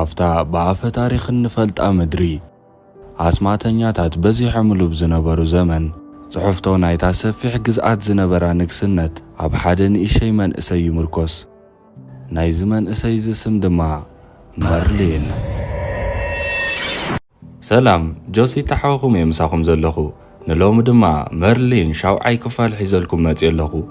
أفتا بأفا تاريخ نفلت أمدري عسماتنياتات بزي حملو بزنبرو زمن صحفتو نايتا سفيح جزءات زنبرا نكسنت عب حدن إشي من إسي مركوس ناي زمن إسي زسم دما مرلين. سلام جوسي تحاوكم يمساكم زلخو نلوم دما مرلين شاوعي كفال حيزلكم ماتيلخو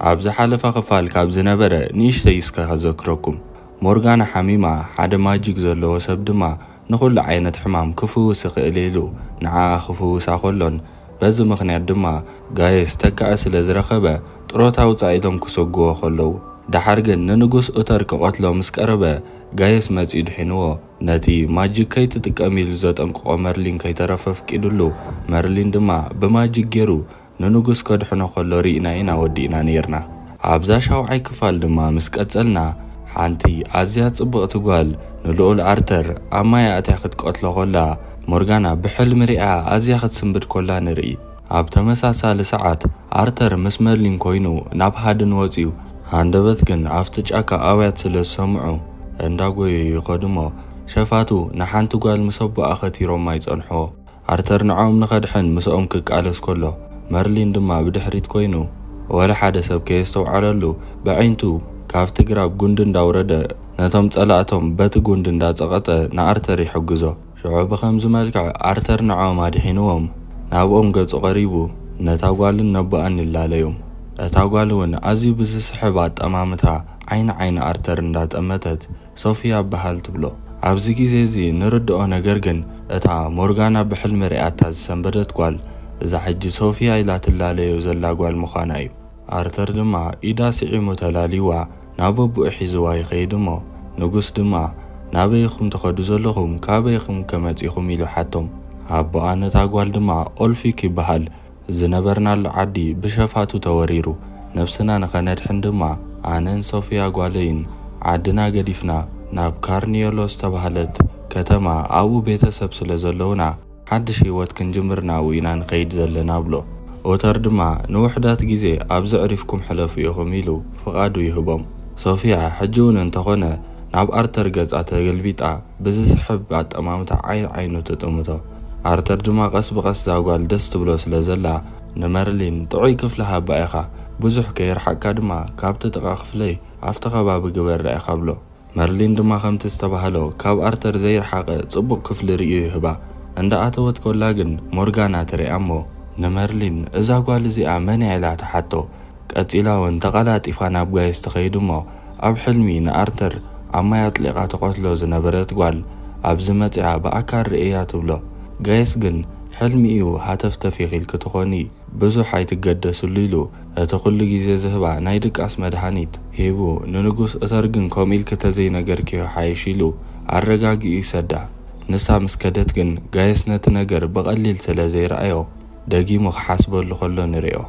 عبز حالفا كفال كاب زنبرا نيش تيسكا هزكركم مورغانا حميمة حد ماجيك زلو سب دما نقول عينة حمام كفوس خيليلو نعا خفوس أخلون بز مخنيات دما غايس تكأس لزرخبة تروتا وطايدهم كسوغو خلو دحرجن ننقص أتر كقتلو مسكربة غايس مزيد حنوه نتي ماجيك كي تتكامل زاد أنقو مرلين كي ترفف كيدلو مرلين دما بماجيك جيرو ننقص كد حنو خلو رينا إنا ودينا نيرنا عبزاش هاو عي كفال دما مسكتسلنا حانتي أزيات صبغ تقال نلقول أرتر أما يأتيخد قتلو غلا مورغانا بحل مريعة أزيخد سنبت كلا نرئي عبتا مساسا لساعات أرتر مسمرلين كوينو ناب هادن وزيو هاندبتكن عفتج أكا آوات سلسمعو انداقوي يقدمو شفاتو نحانتو قال مصبو أختي رومايز أنحو أرتر نعوم نخدحن مسؤوم كالس كله مرلين دما بدحريت كوينو ولا حدا سب كيستو عرلو بعينتو كافت قراب قندن داورده نتم تسألاتهم بات قندن دا تغطى نأرتر يحقزو شعوب خمز مالكع أرتر نعوم هادحينوهم نابقوم قد قريبو نتاقوالن نبقان اللاليوم أتاقوالون أزي بزسحبات أمامتها عين أرتر ندات أمتت صوفيا بحال تبلو عبزيكي زيزي نردو نقرقن اتا مورغانا بحل مريعتا زسنبدت قوال إذا حج صوفيا إلا تلاليو زلا قوال مخانايو أرتر دما إدا سعيمو تلاليوا نابو إحيزوا يخيدمو نقص دما نابيخم تخدو زلخم كابيخم كماتيخم إلو حاتم عبو آنا تاقوال دما أولفيكي بحال زنبرنا العدي بشفاتو توريرو نفسنا نخانات حندما آنن صوفيا قوالين عدنا قديفنا ناب كارنيولوس تبهلت كتما أبو بيتا سبسل زلونا حدش هيوات كنجمرنا وينا نقيد زلنا بلو وتر دما نوحدات جيزي أبز عرفكم حلفو يخميلو فقادو يهبم صوفيا حجون انتخونا ناب أرتر قزعتا قلبيتا بزس حبات أمامتا عينو تتمتو أرتر دما قص بقص زاقوال دست بلو سلزلا نمرلين طعي كفلها بايخا بزح كيرحكا دما كابت تقاقفلي عفتقا باب قبر رأيخا بلو مرلين دما خمت استبهلو كاب أرتر زير حاقة صبق كفل رئيو يهبا عند أتوت كولاغن مورغانا تري أمو نمرلين إزاقوال زي أماني علا تحتو كأتلاون تقالات إفانا بغا يستخيدمو أب حلمي نأرتر أما يطلقا تقوتلو زنبرت قوال أب زمتعا بأكار رئيات بلو غايسجن حلمي إيو هاتفتفي خيل كتخوني بزو حيت قدس الليلو أتقول جيزي زهبا نايدك أسمد حانيت هيبو ننقص أترقن كوميل كتزي نقر كيو حايشيلو عرقاقي يسدع نسا مسكدتجن غايس نتنقر بقليل سلازي رأيو داقي مخحاسبو اللي خلو نريو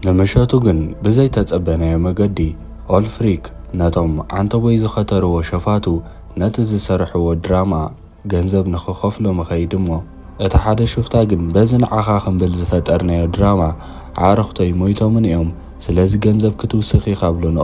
نمشاتو جن بزي تتقبنا يا مقدي أولفريك ناتم عنتو بيزو خطرو وشفاتو نتز سرحو ودراما جنزب نخخفلو مخيدمو اتحادة شفتا جن بزن عخاخن بلزفت أرنيو دراما عارختي مويتو من يوم سلاز جنزب كتو سخي قابلون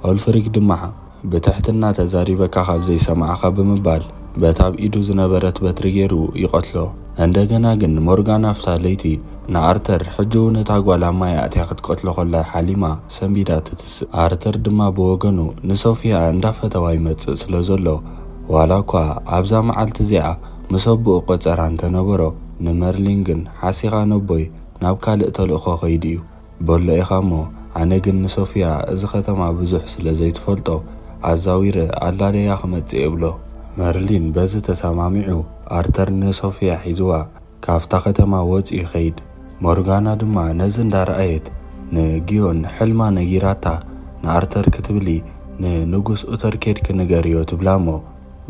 أولفريك دمها بتحتنا تزاريبا كخاب زي سمع خاب مبال بتاب إيدو زنبرت بتريجيرو يقتلو عندنا جن مورغانا فتا ليتي نأرتر حجو نتاقوا لما يأتي قد قتلو خلا حليمة سنبيدا تتس أرتر دما بوغنو نصوفيا عند فتواي متس سلوزلو وعلاكوا عبزا معالت زيعة مسبو قطران تنبرو نمرلينجن حاسيغا نبوي نابكال اتلقو خيديو بولا إخامو عناقن نصوفيا إذا ختما بزوح سلزيت فلطو عزاوير اللالي ياخمت إبلو مرلين بز تسامامعو أرتر نصوفيا حيزوا كافتا ختما وطي خيد مورغانا دما نزن دار آيت نجيون حلما نجيراتا نأرتر كتبلي ننقص أتر كيد كنغاريو تبلامو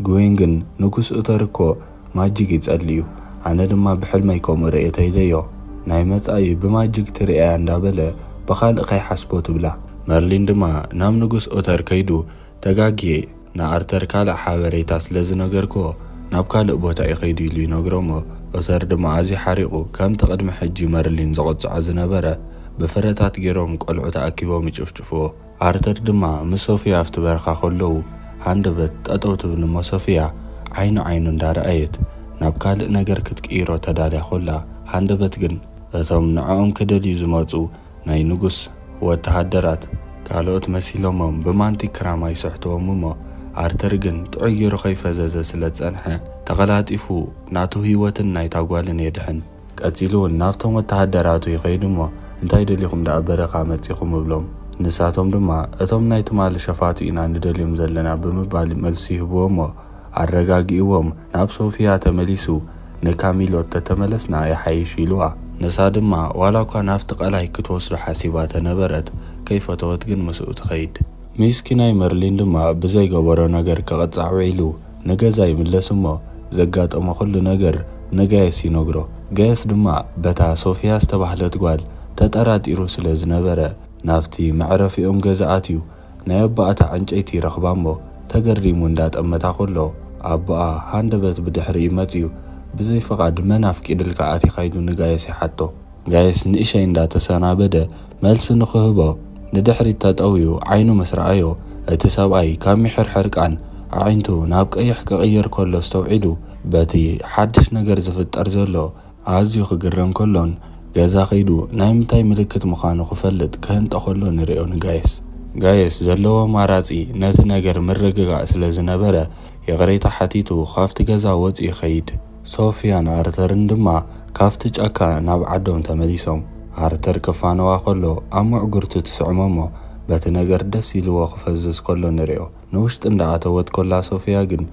قوينغن نقص أتركو ماجيك يتسأليو أنا دما بحلميكم رأيتي ديو نايمت أي بماجيك ترئي عندابلا بخالق يحسبو تبلا مرلين دما نام نقص أتر كيدو تقاقي نا أرتر كالا حاوريتاس لزنغركو ناب كالق بوتا يخيدي لي نغرمو أتر دما عزي حريقو كام تقدم حجي مرلين زغط عزنبرا بفرتات جيروم قلعو تأكيبو مجفجفو أرتر دما مسوفيا افتبرخا خلو ሃንደበት ጠጠው ትብል እሞ ሶፊያ ዓይኑ እንዳረኣየት ናብ ካልእ ነገር ክትቅይሮ ተዳልያ ኮላ ሃንደበት ግን እቶም ንዕኦም ክደልዩ ዝመፁ ናይ ንጉስ ወተሃደራት ካልኦት መሲሎሞም ብማንቲክ ክራማ ይስሕትዎም እሞ ኣርተር ግን ጥዕይሩ ከይፈዘዘ ስለ ዝጸንሐ ተቐላጢፉ ናቱ ህይወትን ናይታ ጓልን የድሕን። ቀፂሉ እውን ናብቶም ወተሃደራቱ ይኸይድ እሞ እንታይ ደሊኹም ዳኣ በረኻ መፂኹም እብሎም። ንሳቶም ድማ እቶም ናይ ትማሊ ሸፋቱ ኢና ንደልዮም ዘለና ብምባል መልሲ ይህብዎ እሞ ኣረጋጊእዎም ናብ ሶፊያ ተመሊሱ ንካሚሎት ተተመለስና ይሓይሽ ኢልዋ። ንሳ ድማ ዋላ እኳ ናፍቲ ቐላይ ክትወስዶ ሓሲባ ተነበረት ከይፈተወት ግን ምስኡ ትኸይድ። ሚስኪናይ መርሊን ድማ ብዘይገበሮ ነገር ከቐጻዕ ውዒሉ ንገዛ ይምለስ እሞ ዘጋጠሞ ኩሉ ነገር ንጋየስ ይነግሮ። ጋየስ ድማ በታ ሶፊያ ዝተባህለት ጓል ተጠራጢሩ ስለ ዝነበረ ናብቲ መዕረፊኦም ገዛኣትዩ ናይ ኣባኣታ ዕንጨይቲ ረኽባ እሞ ተገሪሙ እንዳጠመታ ኮሎ ኣባኣ ሃንደበት ብድሕሪ ይመፅዩ ብዘይፈቓድ መናፍቂ ድልካ ኣቲኻ ኢሉ ንጋየስ ይሓቶ። ጋየስ ንእሸይ እንዳተሰናበደ መልሲ ንኽህቦ ንድሕሪት ተጠውዩ ዓይኑ ምስ ረኣዮ እቲ ሰብኣይ ካብ ምሕርሕር ቃን ኣዒንቱ ናብ ቀይሕ ክቕየር ከሎ ዝተውዒሉ በቲ ሓድሽ ነገር ዝፍጠር ዘሎ ኣዝዩ ክግረም ከሎን ገዛ ኸይዱ ናይ ምንታይ ምልክት ምዃኑ ክፈልጥ ክህንጠ ከሎ ንሪኦ ንጋየስ። ጋየስ ዘለዎ ማራፂ ነቲ ነገር ምርግጋእ ስለ ዝነበረ የቕረይታ ሓቲቱ ካብቲ ገዛ ወፂኡ ይኸይድ። ሶፊያን ኣርተርን ድማ ካብቲ ጫካ ናብ ዓዶም ተመሊሶም ኣርተር ክፋነዋ ከሎ ኣብ ምዕጉርቱ ትስዕሞ እሞ በቲ ነገር ደስ ኢልዎ ክፈዝዝ ከሎ ንሪኦ። ንውሽጢ እንዳኣተወት ኮላ ሶፊያ ግን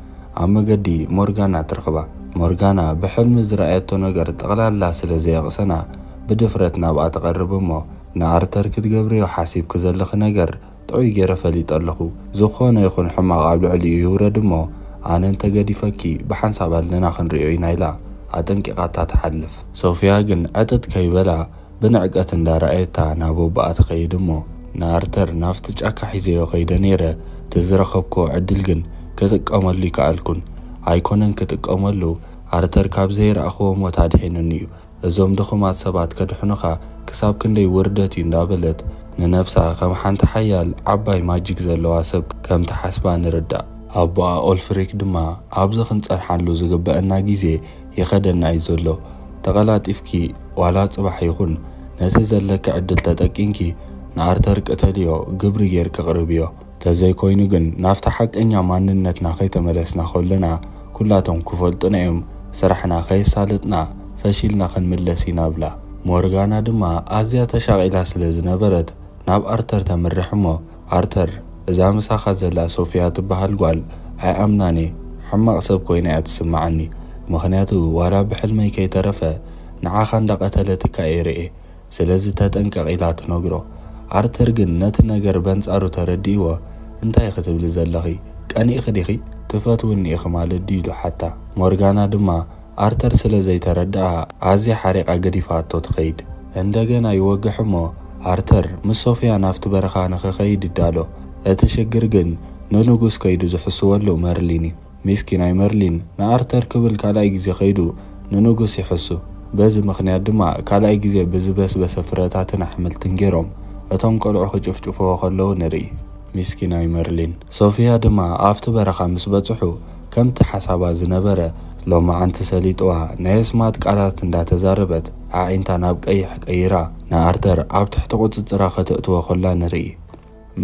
ኣብ መገዲ ሞርጋና ትርኽባ። ሞርጋና ብሕልሚ ዝረኣየቶ ነገር ጠቕላላ ስለ ዘየቕሰና ብድፍረት ናብኣ ትቐርብ እሞ ንኣርተር ክትገብርዮ ሓሲብክ ዘለኺ ነገር ጥዑይ ገይረ ፈሊጥ ኣለኹ ዝኾነ ይኹን ሕማቕ ኣብ ልዕሊኡ ይውረድ እሞ ኣነ እንተገዲፈኪ ብሓንሳብ ኣለና ክንሪኦ ኢና ኢላ ኣጠንቂቓታ ትሓልፍ። ሶፊያ ግን ዕጥጥ ከይበላ ብንዕቀት እንዳረኣየታ ናብ ኣባኣ ትኸይድ እሞ ንኣርተር ናብቲ ጫካ ሒዘዮ ኸይደ ነይረ ትዝረኸብኮ ዕድል ግን ክጥቀመሉ ይከኣልኩን ኣይኮነን ክጥቀመሉ ኣርተር ካብ ዘይረኣኽቦ ሞት ኣድሒኑኒ እዩ። እዞም ድኹማት ሰባት ከድሕኑኻ ክሳብ ክንደይ ውርደት እዩ እንዳበለት ንነብሳ ከም ሓንቲ ሓያል ዓባይ ማጂክ ዘለዋ ሰብ ከም ትሓስባ ንርዳእ። ኣባኣ ኦልፍሪክ ድማ ኣብዚ ክንጸንሓሉ ዝግበአና ግዜ ይኸደና እዩ ዘሎ። ተቐላጢፍኪ ዋላ ጽባሕ ይኹን ነቲ ዘለካ ዕድል ተጠቂንኪ ንኣርተር ቅተልዮ ግብሪ ጌር ክቕርብዮ። ተዘይኮይኑ ግን ናፍቲ ሓቀኛ ማንነትና ከይተመለስና ከለና ኩላቶም ክፈልጡና እዮም ስራሕና ከየሳልጥና ፈሺልና ክንምለስ ኢና ብላ። ሞርጋና ድማ ኣዝያ ተሻቒላ ስለ ዝነበረት ናብ ኣርተር ተምርሕ እሞ ኣርተር እዛ ምሳኻ ዘላ ሶፊያ ትበሃል ጓል ኣይኣምናኔ ሕማቕ ሰብ ኮይና እያ ትስማዓኒ ምኽንያቱ ዋላ ብሕልመይ ከይተረፈ ንዓኻ እንዳቐተለትካ የርኤ ስለዚ ተጠንቀቕ ኢላ ትነግሮ። ኣርተር ግን ነቲ ነገር በንጻሩ ተረዲእዎ እንታይ ክትብል ዘለኺ ቀኒእኺ ዲኺ ትፈትውኒ ኢኺ ማለት ድኢሉ ሓታ። ሞርጋና ድማ ኣርተር ስለ ዘይተረድኣ ኣዝያ ሓሪቓ ገዲፋቶ ትኸይድ። እንደገና ይወግሕ እሞ ኣርተር ምስ ሶፊያ ናፍቲ በረኻ ንኽኸይድ ይዳሎ። እቲ ሽግር ግን ንንጉስ ከይዱ ዝሕስወሉ መርሊን እዩ። ሚስኪናይ መርሊን ንኣርተር ክብል ካልኣይ ግዜ ኸይዱ ንንጉስ ይሕሱ። በዚ ምኽንያት ድማ ካልኣይ ግዜ ብዝበስበሰ ፍረታትን ኣሕምልትን ገይሮም እቶም ቆልዑ ክጭፍጭፍዎ ከለዉ ንርኢ። ሚስኪናይ መርሊን ሶፊያ ድማ ኣብቲ በረኻ ምስ በጽሑ ከምቲ ሓሳባ ዝነበረ ሎማዓንቲ ሰሊጥዋ ናይ ኣስማት ቃላት እንዳተዛረበት ኣዒንታ ናብ ቀይሕ ቀይራ ንኣርተር ኣብ ትሕቲ ቁፅፅራ ከተእትዎ ከላ ንርኢ።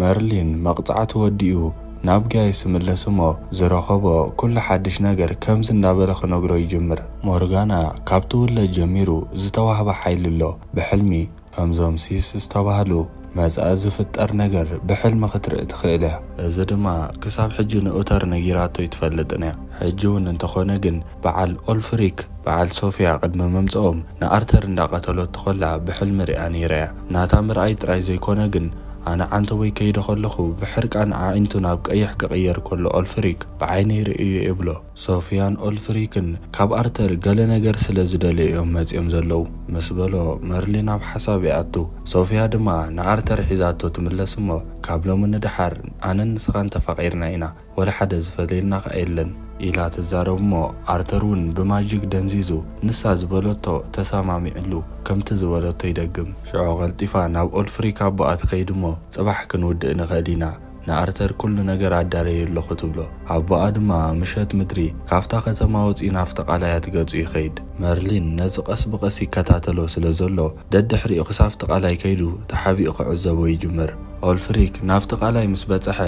መርሊን መቕፃዕቲ ወዲኡ ናብ ጋየስ ምለስ እሞ ዝረኸቦ ኩሉ ሓድሽ ነገር ከምዚ እንዳበለ ክነግሮ ይጅምር። ሞርጋና ካብቲ ውለድ ጀሚሩ ዝተዋህበ ሓይሊ ኣሎ ብሕልሚ ከምዞም ሲስ ዝተባህሉ መጽኣ ዝፍጠር ነገር ብሕልሚ ክትርኢ ትኽእል እያ። እዚ ድማ ክሳብ ሕጂ ንኡተር ነጊራቶ ይትፈልጥን እያ። ሕጂ እውን እንተኾነ ግን በዓል ኦልፍሪክ በዓል ሶፊያ ቅድሚ መምጽኦም ንኣርተር እንዳቐተሎት ትኾላ ብሕልሚ ሪኣ ነይራ እያ። ናታ ምርኣይ ጥራይ ዘይኮነ ግን ኣነ ዓንተ ወይ ከይደ ከለኹ ብሕርቃን ኣዒንቱ ናብ ቀይሕ ክቕየር ከሎ ኦልፍሪክ ብዓይነይ ርእዩ ይብሎ። ሶፊያን ኦልፍሪክን ካብ ኣርተር ገለ ነገር ስለ ዝደልዩ እዮም መጺኦም ዘለዉ ምስ በሎ መርሊን ኣብ ሓሳብ ይኣቱ። ሶፊያ ድማ ንኣርተር ሒዛቶ ትምለስ እሞ ካብ ሎሚ ንድሓር ኣነን ንስኻን ተፋቒርና ኢና ወላ ሓደ ዝፈልየልና ኸ የለን ኢላ ትዛረብ እሞ ኣርተር እውን ብማጂክ ደንዚዙ ንሳ ዝበለቶ ተሰማሚዕሉ ከምቲ ዝበለቶ ይደግም። ሽዑ ቐልጢፋ ናብ ኦልፍሪክ ኣቦኣ ትኸይድ እሞ ጽባሕ ክንውድእ ንኽእል ኢና ንኣርተር ኩሉ ነገር ኣዳለየ ኣለኹ ትብሎ። ኣቦኣ ድማ ምሸት ምድሪ ካብታ ከተማ ወፂኡ ናብቲ ቃላያት ገጹ ይኸይድ። መርሊን ነዚ ቀስ ብቐስ ይከታተሎ ስለ ዘሎ ደድሕሪኡ ክሳብቲ ቃላይ ከይዱ ተሓቢኡ ክዕዘቦ ይጅምር። ኦልፍሪክ ናብቲ ቃላይ ምስ በጽሐ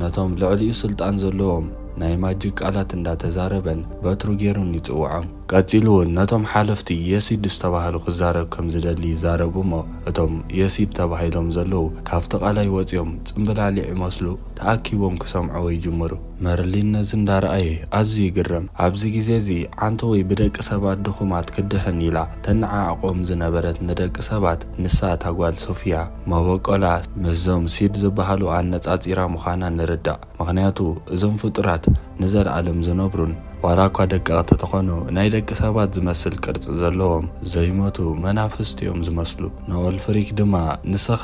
ነቶም ልዕሊኡ ስልጣን ዘለዎም ናይ ማጂክ ቃላት እንዳተዛረበን በትሩ ጌሩን ይጽውዖም። ቀፂሉ እውን ነቶም ሓለፍቲ የሲድ ዝተባሃሉ ክዛረብ ከም ዝደሊ ይዛረቡ እሞ እቶም የሲድ ተባሂሎም ዘለዉ ካብቲ ቃላይ ወፂኦም ጽምብላሊዕ ይመስሉ ተኣኪቦም ክሰምዕዎ ይጅምሩ። መርሊን ነዚ እንዳረኣየ ኣዝዩ ይግረም። ኣብዚ ግዜ እዚ ዓንቶ ወይ ብደቂ ሰባት ድኹማት ክድሕን ኢላ ተነዓዕቆም ዝነበረት ንደቂ ሰባት ንሳ ታጓል ሶፊያ መበቆላ ምስዞም ሲድ ዝበሃሉ ኣነጻጺራ ምዃና ንርዳእ። ምክንያቱ እዞም ፍጡራት ንዘለዓለም ዝነብሩን ዋላ እኳ ደቀቕቲ ተኾኑ ናይ ደቂ ሰባት ዝመስል ቅርፂ ዘለዎም ዘይሞቱ መናፍስቲ እዮም ዝመስሉ። ንኦልፍሪክ ድማ ንስኻ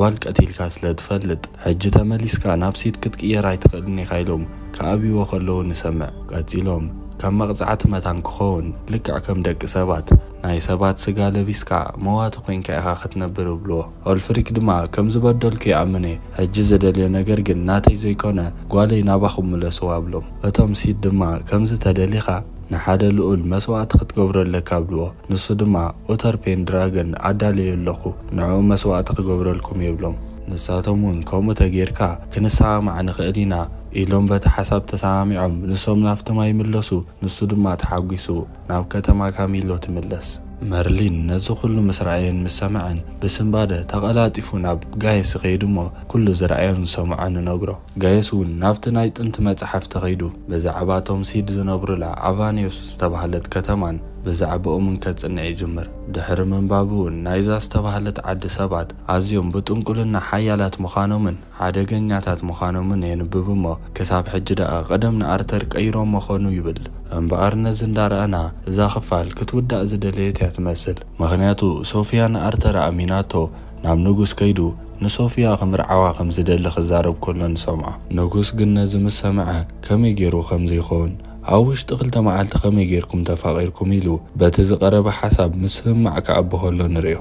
ጓል ቀቲልካ ስለ ትፈልጥ ሕጂ ተመሊስካ ናብ ሲድ ክትቅየር ኣይትኽእልኒ ኢኻ ኢሎም ከኣብይዎ ከለዉ ንሰምዕ። ቀፂሎም ከም መቕፃዕቲ መታን ክኸውን ልክዕ ከም ደቂ ሰባት ናይ ሰባት ስጋ ለቢስካ መዋቲ ኮንካ ኢኻ ክትነብር ብልዎ። ኦልፍሪክ ድማ ከም ዝበደልኩ ይኣምን እየ፣ ሕጂ ዝደልዮ ነገር ግን ናተይ ዘይኮነ ጓለይ ናባኹም ምለስዋ ብሎም። እቶም ሲድ ድማ ከምዚ ተደሊኻ ንሓደ ልኡል መስዋዕቲ ክትገብረለካ ብልዎ። ንሱ ድማ ኦተር ፔንድራገን ኣዳልየ ኣለኹ ንዕኡ መስዋዕቲ ክገብረልኩም የብሎም። ንሳቶም እውን ከምኡ ተጌርካ ክንሰማዕ ንኽእል ኢና ኢሎም በቲ ሓሳብ ተሰማሚዖም ንሶም ናብቲ ማይ ይምለሱ። ንሱ ድማ ተሓጒሱ ናብ ከተማ ካሚሎ ትምለስ። መርሊን ነዚ ኩሉ ምስ ረኣየን ምስ ሰምዐን ብስምባደ ተቐላጢፉ ናብ ጋየስ ኸይዱ እሞ ኩሉ ዝረኣየን ዝሰምዖን ንነግሮ። ጋየስ እውን ናብቲ ናይ ጥንቲ መጽሓፍቲ ኸይዱ ብዛዕባ ቶም ሲድ ዝነብሩላ ኣቫኒዮስ ዝተባህለት ከተማን ብዛዕባኦምን ከጽንዕ ይጅምር። ድሕሪ ምንባቡ እውን ናይዛ ዝተባህለት ዓዲ ሰባት ኣዝዮም ብጥንቁልና ሓያላት ምዃኖምን ሓደገኛታት ምዃኖምን የንብብ እሞ ክሳብ ሕጂ ደኣ ቀደም ንኣርተር ቀይሮም መኾኑ ይብል። እምበኣር ነዚ እንዳረኣና እዛ ክፋል ክትውዳእ ዝደለየት እያ ትመስል። ምክንያቱ ሶፊያ ንኣርተር ኣሚናቶ ናብ ንጉስ ከይዱ ንሶፊያ ከምርዓዋ ከም ዝደሊ ክዛረብ ከሎ ንሰምዖ። ንጉስ ግን ነዚ ምስ ሰምዐ ከመይ ገይሩ ከምዘይኸውን ኣብ ውሽጢ 2 መዓልቲ ከመይ ጌርኩም ተፋቒርኩም ኢሉ በቲ ዝቐረበ ሓሳብ ምስ ህማዕ ክኣቢ ከሎ ንሪኦ።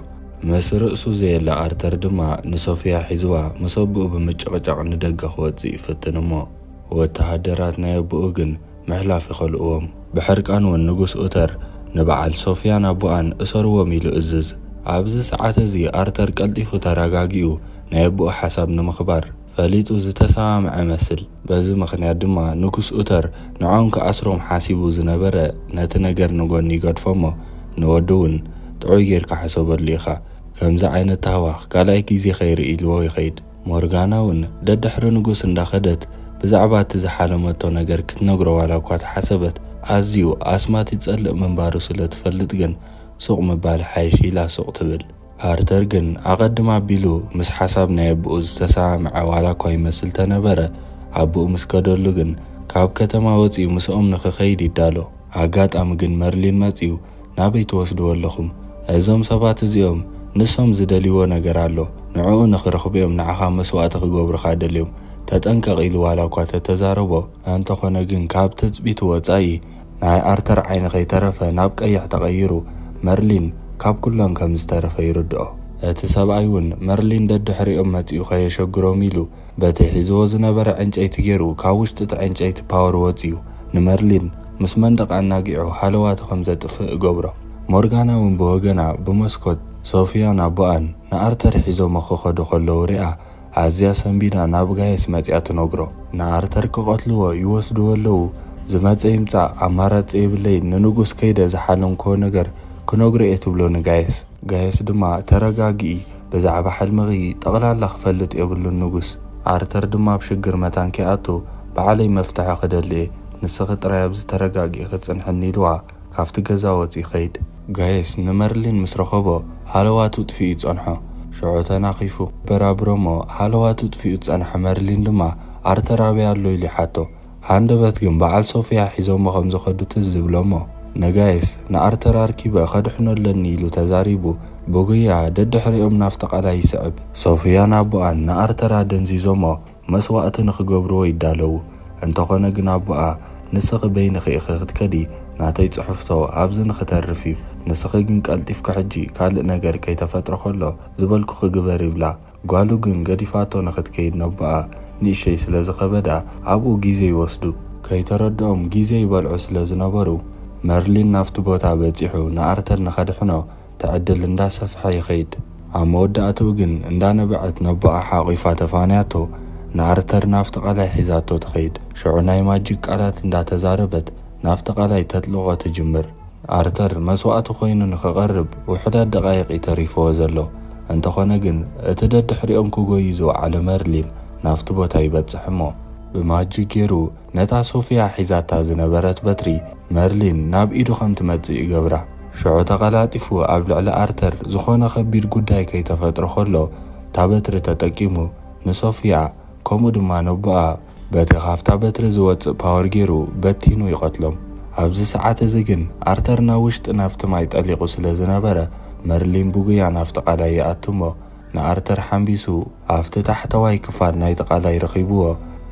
ምስ ርእሱ ዘየላ ኣርተር ድማ ንሶፊያ ሒዝዋ ምስ ኣቦኡ ብምጭቕጫቕ ንደገ ክወፅእ ይፍትን እሞ ወተሃደራት ናይ ኣቦኡ ግን ምሕላፍ ይኸልእዎም። ብሕርቃን እውን ንጉስ ኦተር ንበዓል ሶፊያን ኣቦኣን እሰርዎም ኢሉ እዝዝ። ኣብዚ ሰዓት እዚ ኣርተር ቀልጢፉ ተረጋጊኡ ናይ ኣቦኡ ሓሳብ ንምኽባር ፈሊጡ ዝተሰማምዐ መስል። በዚ ምክንያት ድማ ንጉስ ኦተር ንዖም ክኣስሮም ሓሲቡ ዝነበረ ነቲ ነገር ንጎኒ ይገድፎ እሞ ንወዱ እውን ጥዑይ ጌርካ ሓሰበሉ ኢኻ ከምዚ ዓይነት ታህዋኽ ካልኣይ ግዜ ኸይርኢ ኢልዎ ይኸይድ። ሞርጋና እውን ደድሕሪ ንጉስ እንዳኸደት ብዛዕባ እቲ ዝሓለመቶ ነገር ክትነግሮ ዋላ እኳ ተሓሰበት ኣዝዩ ኣስማት ይጸልእ ምንባሩ ስለ ትፈልጥ ግን ሱቕ ምባል ሓይሽ ኢላ ሱቕ ትብል። ኣርተር ግን ኣቐድማ ኣቢሉ ምስ ሓሳብ ናይ ኣቦኡ ዝተሰማምዐ ዋላ እኳ ይመስል ተነበረ ኣቦኡ ምስ ከደሉ ግን ካብ ከተማ ወፂኡ ምስኦም ንኽኸይድ ይዳሎ። ኣጋጣሚ ግን መርሊን መፂኡ ናበይ ትወስድዎ ኣለኹም? እዞም ሰባት እዚኦም ንሶም ዝደልይዎ ነገር ኣሎ፣ ንዕኡ ንኽረኽቦም ንዓኻ መስዋዕቲ ክገብሩኻ ደልዮም ተጠንቀቕ ኢሉ ዋላ እኳ ተተዛረቦ። እንተኾነ ግን ካብ ትፅቢቱ ወፃኢ ናይ ኣርተር ዓይኒ ከይተረፈ ናብ ቀይሕ ተቐይሩ መርሊን ካብ ኩሎም ከም ዝተረፈ ይርድኦ። እቲ ሰብኣይ እውን መርሊን ደድሕሪኦም መፂኡ ከየሸግሮም ኢሉ በቲ ሒዝዎ ዝነበረ ዕንጨይቲ ገይሩ ካብ ውሽጢ እቲ ዕንጨይቲ ፓወር ወፂኡ ንመርሊን ምስ መንደቕ ኣናጊዑ ሃለዋቱ ከም ዘጥፍእ ገብሮ። ሞርጋና እውን ብወገና ብመስኮት ሶፊያን ኣቦኣን ንኣርተር ሒዞም ክኸዱ ከለዉ ሪኣ ኣዝያ ሰንቢዳ ናብ ጋየስ መፂኣ ትነግሮ። ንኣርተር ክቐትልዎ ይወስድዎ ኣለዉ። ዝመፀ ይምፃእ ኣማራፂ የብለይ ንንጉስ ከይደ ዝሓለምክዎ ነገር ክነግሮ እየ ትብሎ ንጋየስ። ጋየስ ድማ ተረጋጊኢ ብዛዕባ ሕልምኺ ጠቕላላ ክፈልጥ የብሉን ንጉስ። ኣርተር ድማ ብሽግር መታን ከይኣቱ በዓለይ መፍትሒ ክደሊ እየ ንስኺ ጥራይ ኣብዚ ተረጋጊኢ ክትፅንሕኒ ኢልዋ ካብቲ ገዛ ወፂ ይኸይድ። ጋየስ ንመርሊን ምስ ረኸቦ ሃለዋቱ ጥፊኡ ይጸንሖ። ሽዑ ተናኺፉ በራብሮሞ ሃለዋቱ ጥፊኡ ዝጸንሐ መርሊን ድማ ኣርተር ኣበይ ኣሎ ኢሉ ይሓቶ። ሃንደበት ግን በዓል ሶፊያ ሒዞሞ ከም ዝኸዱ ትዝ ዝብሎሞ ነጋየስ ንኣርተር ኣርኪበ ኸድሕኖለኒ ኢሉ ተዛሪቡ ብጉያ ደድሕሪኦም ናፍቲ ቃላይ ይስዕብ። ሶፊያን ኣቦኣን ንኣርተር ኣደንዚዞሞ መስዋዕቲ ንኽገብርዎ ይዳለዉ። እንተኾነ ግን ኣቦኣ ንስኺ በይንኺ ኢኺ ክትከዲ ናተይ ጽሑፍቶ ኣብዚ ንኽተርፍ እዩ፣ ንስኺ ግን ቀልጢፍካ ሕጂ ካልእ ነገር ከይተፈጥሮ ከሎ ዝበልኩ ክግበር ይብላ። ጓሉ ግን ገዲፋቶ ንኽትከይድ ነቦኣ ንእሽተይ ስለ ዝኸበዳ ኣብኡ ግዜ ይወስዱ። ከይተረድኦም ግዜ ይበልዑ ስለ ዝነበሩ መርሊን ናብቲ ቦታ በፂሑ ንኣርተር ንኸድሕኖ ትዕድል እንዳሰፍሐ ይኸይድ። ኣብ መወዳእትኡ ግን እንዳነበዐት ነቦኣ ሓቒፋ ተፋንያቶ ንኣርተር ናብቲ ቃላይ ሒዛቶ ትኸይድ። ሽዑ ናይ ማጂክ ቃላት እንዳተዛረበት ናብቲ ቃላይ ተጥልቆ ትጅምር። ኣርተር መስዋእቲ ኮይኑ ንኽቐርብ ውሕዳት ደቃይቕ ተሪፍዎ ዘሎ እንተኾነ ግን እቲ ደድሕሪኦም ክጎይ ዝወዓለ መርሊን ናብቲ ቦታ ይበፅሕ እሞ ብማጂክ ገይሩ ነታ ሶፊያ ሒዛታ ዝነበረት በትሪ መርሊን ናብ ኢዱ ከም ትመጽእ ይገብራ። ሽዑ ተቐላጢፉ ኣብ ልዕሊ ኣርተር ዝኾነ ከቢድ ጉዳይ ከይተፈጥሮ ከሎ እታ በትሪ ተጠቂሙ ንሶፊያ ከምኡ ድማ ነቦኣ በቲ ካብታ በትሪ ዝወፅእ ፓወር ገይሩ በቲኑ ይቐትሎም። ኣብዚ ሰዓት እዚ ግን ኣርተር ናብ ውሽጢ ናብቲ ማይ ጠሊቑ ስለ ዝነበረ መርሊን ብጉያ ናብቲ ቃላይ ይኣትሞ ንኣርተር ሓንቢሱ ኣብቲ ታሕተዋይ ክፋል ናይቲ ቃላይ ረኺብዎ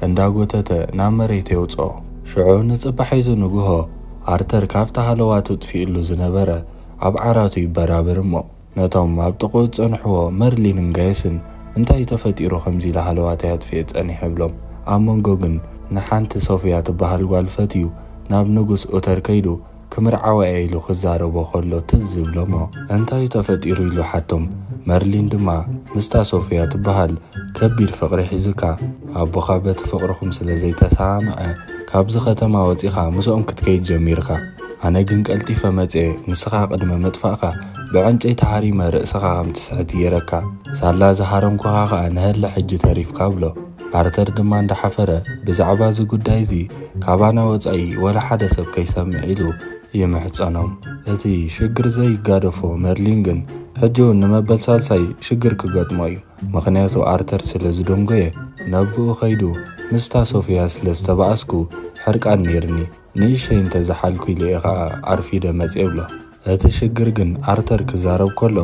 እንዳጎተተ ናብ መሬት የውፅኦ። ሽዑ ንጽባሒቱ ንግሆ ኣርተር ካብቲ ሃለዋ ትጥፊኢሉ ዝነበረ ኣብ ዓራቱ ይበራብር እሞ ነቶም ኣብ ጥቕኡ ጸንሕዎ መርሊንን ጋየስን እንታይ ተፈጢሩ ከምዚ ኢላ ሃለዋታይ ኣጥፊአ ጸኒሕ ይብሎም። ኣብ መንጎ ግን ንሓንቲ ሶፊያ ትበሃል ጓል ፈትዩ ናብ ንጉስ ኡተር ከይዱ ክምርዓወ ኢሉ ክዛረቦ ከሎ ትዝ ዝብሎሞ እንታይ ተፈጢሩ ኢሉ ሓቶም። መርሊን ድማ ምስታ ሶፊያ ትበሃል ከቢድ ፍቕሪ ሒዝካ ኣቦኻ በቲ ፍቕርኹም ስለ ዘይተሰማዐ ካብዚ ከተማ ወፂኻ ምስኦም ክትከይድ ጀሚርካ ኣነ ግን ቀልጢፈ መፄ ንስኻ ቅድመ መጥፋእኻ ብዕንጨይቲ ሓሪመ ርእስኻ ከም ትስሕት የረካ ሳላ ዝሃረምኩኻ ኸዓ ንህለ ሕጂ ተሪፍካ ብሎ። ኣርተር ድማ እንዳሓፈረ ብዛዕባ እዚ ጉዳይ እዚ ካባና ወፃኢ ወላ ሓደ ሰብ ከይሰምዕ ኢሉ ይምሕፀኖም። እቲ ሽግር ዘይጋደፎ መርሊን ግን ሕጂ እውን ንመበል ሳልሳይ ሽግር ክገጥሞ እዩ። ምክንያቱ ኣርተር ስለ ዝደንጎየ ነብኡ ኸይዱ ምስታ ሶፊያ ስለ ዝተባኣስኩ ሕርቃን ነይርኒ ንእሽተይ እንተዝሓልኩ ኢለ ከዓ ኣርፊደ መፄ ብሎ። እቲ ሽግር ግን ኣርተር ክዛረብ ከሎ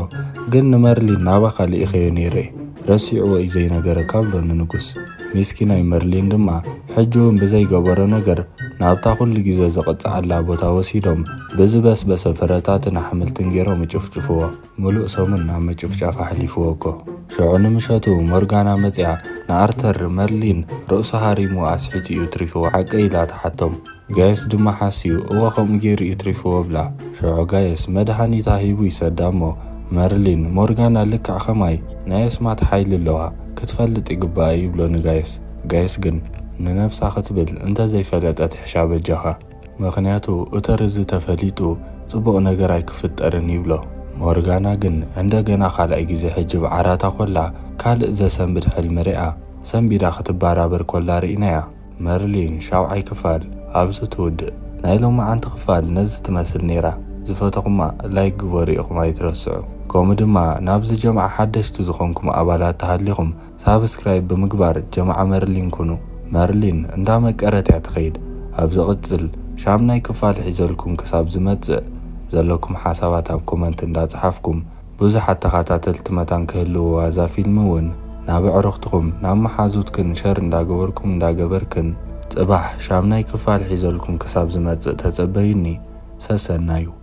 ግን ንመርሊን ናባኻ ልኢኸዮ ነይረ ረሲዕዎ እዩ ዘይነገረካ ብሎ ንንጉስ። ሚስኪናይ መርሊን ድማ ሕጂ እውን ብዘይገበሮ ነገር ናብታ ኩሉ ግዜ ዘቕፅዓላ ቦታ ወሲዶም ብዝበስበሰ ፍረታትን ኣሕምልትን ገይሮም ይጭፍጭፍዎ። ሙሉእ ሰሙን ናብ መጭፍጫፍ ኣሕሊፍዎ እኮ። ሽዑ ንምሸቱ ሞርጋና መፅያ ንኣርተር መርሊን ርእሱ ሃሪሙ ኣስሒቱ እዩ ትሪፍዎ ሓቀ ኢላ ተሓቶም። ጋየስ ድማ ሓስዩ እወ ከምኡ ገይሩ እዩ ትሪፍዎ ብላ። ሽዑ ጋየስ መድሃኒታ ሂቡ ይሰዳ እሞ መርሊን ሞርጋና ልክዕ ኸማይ ናይ እስማት ሓይሊ ኣለዋ ክትፈልጥ ይግባእ ይብሎ ንጋየስ። ጋየስ ግን ንነብሳ ክትብል እንተዘይፈለጠት ሕሻብ እጃኻ ምክንያቱ ኡተር እዚ ተፈሊጡ ጽቡቕ ነገር ኣይክፍጠርን ይብሎ። ሞርጋና ግን እንደገና ካልኣይ ግዜ ሕጂ ብዓራታ ኮላ ካልእ ዘሰንብድ ሕልሚ ሪኣ ሰንቢዳ ክትባራበር ኮላ ርኢናያ። መርሊን ሻውዓይ ክፋል ኣብዚ ትውድእ። ናይ ሎማዓንቲ ክፋል ነዚ ትመስል ነይራ። ዝፈተኹማ ላይክ ግበሩ ኢኹም ኣይትረስዑ። ከምኡ ድማ ናብዚ ጀምዓ ሓደሽቲ ዝኾንኩም ኣባላት ተሃሊኹም ሳብስክራይብ ብምግባር ጀምዓ መርሊን ኩኑ። መርሊን እንዳመቀረት እያ ትኸይድ። ኣብ ዝቕፅል ሻምናይ ክፋል ሒዘልኩም ክሳብ ዝመፅእ ዘለኩም ሓሳባት ኣብ ኮመንት እንዳፅሓፍኩም ብዙሓት ተኸታተልቲ መታን ክህልዎ ዋዛ ፊልም እውን ናብ ኣዕሩኽትኩም ናብ መሓዙትክን ሸር እንዳገበርክን ጽባሕ ሻምናይ ክፋል ሒዘልኩም ክሳብ ዝመፅእ ተጸበዩኒ ሰሰናዩ።